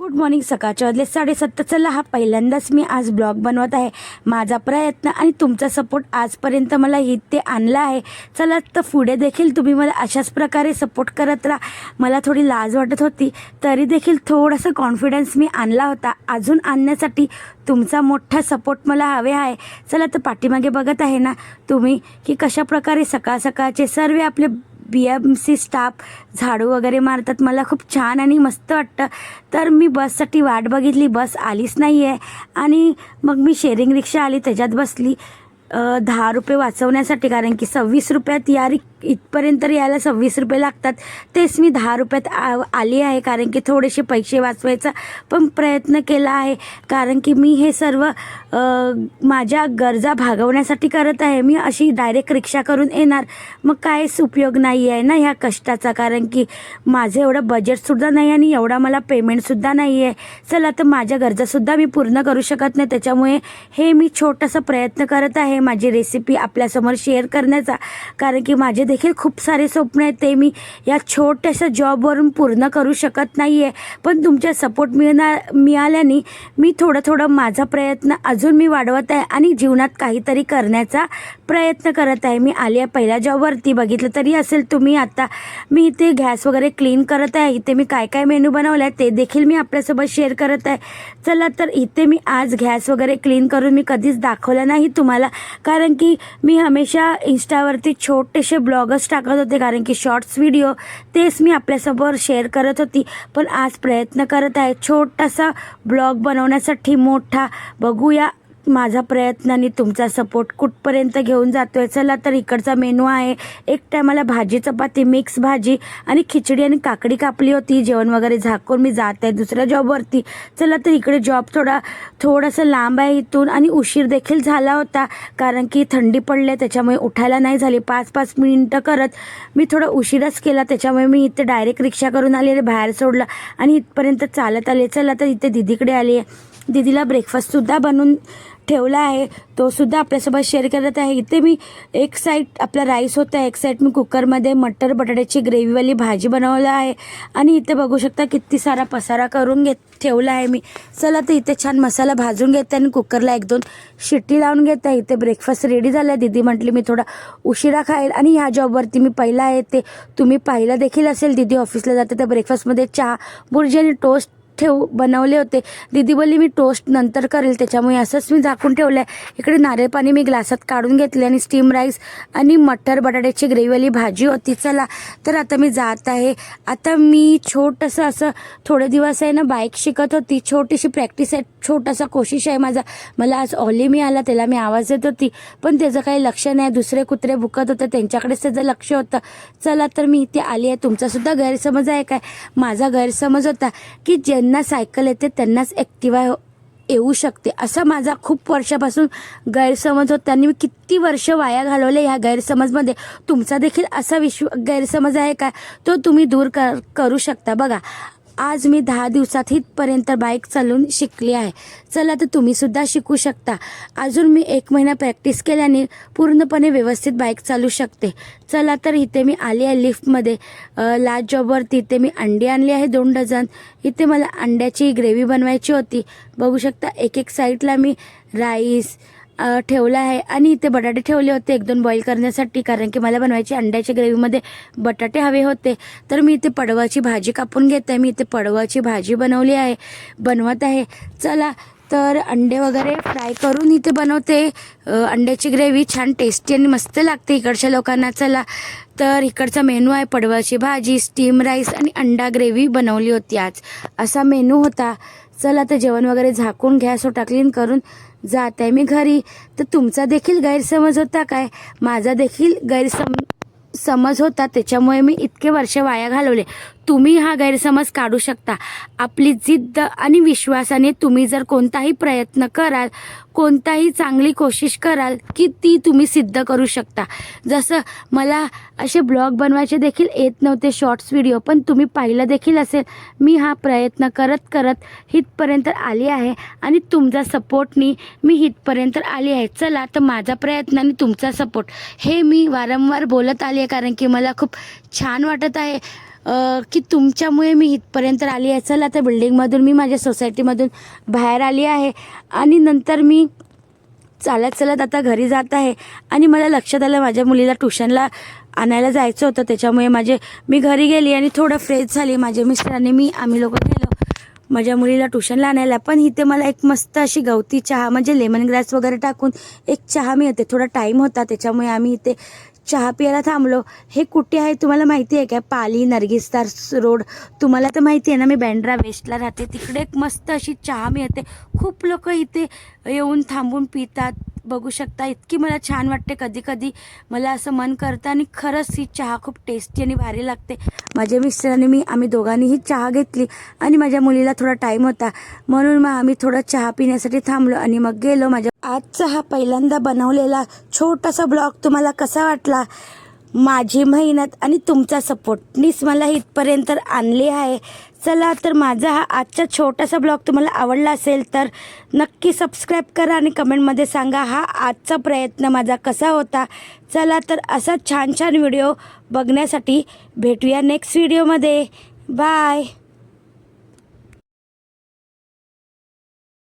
Good morning. सकाळच्या वाजले 7:30. चला, हा पहिल्यांदाच मी आज ब्लॉग बनवत आहे. माझा प्रयत्न आणि तुमचा सपोर्ट आजपर्यंत मला इथे आणला आहे. चला, तर पुढे देखील तुम्ही मला अशाच प्रकारे सपोर्ट करत राहा. मला थोडी लाज वाटत होती, तरी देखील थोडंसं कॉन्फिडन्स मी आणला होता. अजून आणण्यासाठी तुमचा मोठा सपोर्ट मला हवे आहे. चला, तर पाठीमागे बघत आहे ना तुम्ही की कशा प्रकारे सकाळ सकाळचे सर्व आपले BMC स्टाफ झाडू वगैरे मारतात. मला खूप छान आणि मस्त वाटतं. तर मी बससाठी वाट बघितली, बस आलीच नाही आहे. आणि मग मी शेअरिंग रिक्षा आली, त्याच्यात बसली 10 रुपये वाचवण्यासाठी. कारण की 26 रुपयात इथपर्यंत यायला 26 रुपये लागतात. तेच मी 10 रुपयात आली आहे. कारण की थोडेसे पैसे वाचवायचा पण प्रयत्न केला आहे. कारण की मी हे सर्व माझ्या गरजा भागवण्यासाठी करत आहे. मी अशी डायरेक्ट रिक्षा करून येणार, मग काहीच उपयोग नाही आहे ना ह्या कष्टाचा. कारण की माझं एवढं बजेटसुद्धा नाही आणि एवढा मला पेमेंटसुद्धा नाही आहे. चला, तर माझ्या गरजासुद्धा मी पूर्ण करू शकत नाही. त्याच्यामुळे हे मी छोटासा प्रयत्न करत आहे माझी रेसिपी आपल्यासमोर शेअर करण्याचा. कारण की माझे देखील खूप सारे स्वप्न आहेत, ते मी या छोट्याशा जॉबवरून पूर्ण करू शकत नाही आहे. पण तुमच्या सपोर्ट मिळाल्याने मी थोडं माझा प्रयत्न अजून मी वाढवत आहे आणि जीवनात काहीतरी करण्याचा प्रयत्न करत आहे. मी आली आहे पहिल्या जॉबवरती, बघितलं तरी असेल तुम्ही. आता मी इथे गॅस वगैरे क्लीन करत आहे. इथे मी काय काय मेनू बनवला आहे ते देखील मी आपल्यासोबत शेअर करत आहे. चला, तर इथे मी आज गॅस वगैरे क्लीन करून मी कधीच दाखवलं नाही तुम्हाला. कारण की मी हमेशा इंस्टावरती छोटेसे ब्लॉगच टाकत होते. कारण की शॉर्ट्स व्हिडिओ तेच मी आपल्यासमोर शेअर करत होती. पण आज प्रयत्न करत आहे छोटासा ब्लॉग बनवण्यासाठी मोठा. बघूया माझा प्रयत्न आणि तुमचा सपोर्ट कुठपर्यंत घेऊन जातो आहे. चला, तर इकडचा मेनू आहे. एक टायमाला भाजी चपाती, मिक्स भाजी आणि खिचडी आणि काकडी कापली होती. जेवण वगैरे झाकून मी जात आहे दुसऱ्या जॉबवरती. चला, तर इकडे जॉब थोडंसं लांब आहे इथून आणि उशीर देखील झाला होता. कारण की थंडी पडली, त्याच्यामुळे उठायला नाही झाली. 5-5 मिनिटं करत मी थोडा उशीरच केला. त्याच्यामुळे मी इथे डायरेक्ट रिक्षा करून आले, बाहेर सोडलं आणि इथपर्यंत चालत आले. चला, तर इथे दीदीकडे आली आहे. दीदीला ब्रेकफास्टसुद्धा बनवून ठेवला आहे, तो सुद्धा आपल्यासोबत शेअर करत आहे. इथे मी एक साईड आपला राईस होता, एक साईड मी कुकरमध्ये मटर बटाट्याची ग्रेव्हीवाली भाजी बनवलं आहे. आणि इथे बघू शकता किती सारा पसारा करून ठेवला आहे मी. चला, तर इथे छान मसाला भाजून घेते आणि कुकरला 1-2 शिट्टी लावून घेते. इथे ब्रेकफास्ट रेडी झाला आहे. दीदी म्हटली मी थोडा उशिरा खाईल. आणि ह्या जॉबवरती मी पहिला आहे, ते तुम्ही पाहिलं देखील असेल. दीदी ऑफिसला जाते तर ब्रेकफास्टमध्ये चहा, बुर्जी आणि टोस्ट बनवले होते. दीदी बोलली मी टोस्ट नंतर करेल, त्याच्यामुळे असंच मी झाकून ठेवलं आहे. इकडे नारळ पाणी मी ग्लासात काढून घेतले आणि स्टीम राईस आणि मटर बटाट्याची ग्रेव्हीवाली भाजी होती. चला, तर आता मी जात आहे. आता मी छोटंसं असं थोडे दिवस आहे ना बाईक शिकत होती. छोटीशी प्रॅक्टिस आहे, छोटासा कोशिश आहे माझा. मला आज ऑली मिळाला, त्याला मी आवाज देत होती, पण त्याचं काही लक्ष नाही. दुसरे कुत्रे भुकत होते, त्यांच्याकडेच त्याचं लक्ष होतं. चला, तर मी इथे आली आहे. तुमचासुद्धा गैरसमज आहे काय? माझा गैरसमज होता की ज्यांना सायकल येते त्यांनाच ॲक्टिवा येऊ शकते, असा माझा खूप वर्षापासून गैरसमज होता. आणि मी किती वर्ष वाया घालवले ह्या गैरसमजमध्ये. तुमचा देखील असा गैरसमज आहे का? तो तुम्ही दूर करू शकता. बघा, आज मी 10 दिवसात इथपर्यंत बाईक चालवून शिकली आहे. चला, तर तुम्हीसुद्धा शिकू शकता. अजून मी 1 महिना प्रॅक्टिस केल्याने पूर्णपणे व्यवस्थित बाईक चालू शकते. चला, तर इथे मी आली आहे लिफ्टमध्ये. लास्ट जॉबवरती इथे मी अंडी आणली आहे 2 डझन. इथे मला अंड्याची ग्रेव्ही बनवायची होती. बघू शकता एक साईडला मी राईस ठेवला आहे आणि इथे बटाटे ठेवले होते 1-2 बॉईल करण्यासाठी. कारण की मला बनवायची अंड्याच्या ग्रेव्हीमध्ये बटाटे हवे होते. तर मी इथे पडवाची भाजी कापून घेत आहे. मी इथे पडवाची भाजी बनवत आहे. चला, तर अंडे वगैरे फ्राय करून इथे बनवते. अंड्याची ग्रेव्ही छान टेस्टी आणि मस्त लागते इकडच्या लोकांना. चला, तर इकडचा मेनू आहे पडवाची भाजी, स्टीम राईस आणि अंडा ग्रेव्ही बनवली होती आज, असा मेनू होता. चला, तर जेवण वगैरे झाकून गॅस क्लीन करून जात आहे मी घरी. तर तुमचा देखील गैरसमज होता काय? माझा देखील समज होता, त्याच्यामुळे मी इतके वर्ष वाया घालवले. तुम्ही हा गैरसमज काढू शकता. आपली जिद्द आणि विश्वासाने तुम्ही जर कोणताही प्रयत्न कराल, कोणताही चांगली कोशिश कराल की ती तुम्ही सिद्ध करू शकता. जसं मला असे ब्लॉग बनवायचे देखील येत नव्हते, शॉर्ट्स व्हिडिओ, पण तुम्ही पाहिलं देखील असेल. मी हा प्रयत्न करत इथपर्यंत आली आहे आणि तुमच्या सपोर्टनी मी इथपर्यंत आली आहे. चला, तर माझा प्रयत्न आणि तुमचा सपोर्ट हे मी वारंवार बोलत आली आहे. कारण की मला खूप छान वाटत आहे की तुमच्यामुळे मी इथपर्यंत आली आहे. चला आता बिल्डिंगमधून मी माझ्या सोसायटीमधून बाहेर आली आहे आणि नंतर मी चालत चालत आता घरी जात आहे. आणि मला लक्षात आलं माझ्या मुलीला ट्युशनला आणायला जायचं होतं, त्याच्यामुळे मी घरी गेली आणि थोडं फ्रेश झाली. माझ्या मिस्टरांनी आम्ही लोक गेलो माझ्या मुलीला ट्युशनला आणायला. पण इथे मला एक मस्त अशी गवती चहा म्हणजे लेमन ग्रास वगैरे टाकून एक चहा मिळते. थोडा टाईम होता त्याच्यामुळे आम्ही इथे चहा प्यायला थांबलो. हे कुठे आहे तुम्हाला माहिती आहे का? पाली नर्गिस्तार रोड. तुम्हाला तर माहिती आहे ना, मी बँड्रा वेस्टला राहते. तिकडे एक मस्त अशी चहा मिळते. खूप लोक इथे येऊन थांबून पितात. बघू शकता इतकी मला छान वाटते. कधी कधी मला असं मन करतं आणि खरंच ही चहा खूप टेस्टी आणि भारी लागते. माझ्या मिस्टरांनी आम्ही दोघांनीही चहा घेतली आणि माझ्या मुलीला थोडा टाईम होता म्हणून मग आम्ही थोडं चहा पिण्यासाठी थांबलो आणि मग गेलो. आजचा हा पहिल्यांदा बनवलेला छोटासा ब्लॉग तुम्हाला कसा वाटला? माझी मेहनत आणि तुमचा सपोर्टनीच मला इथपर्यंत आणले आहे. चला तर माझा हा आजचा छोटासा ब्लॉग तुम्हाला आवडला असेल तर नक्की सबस्क्राईब करा आणि कमेंटमध्ये सांगा हा आजचा प्रयत्न माझा कसा होता. चला तर असा छान छान व्हिडिओ बघण्यासाठी भेटूया नेक्स्ट व्हिडिओमध्ये. बाय.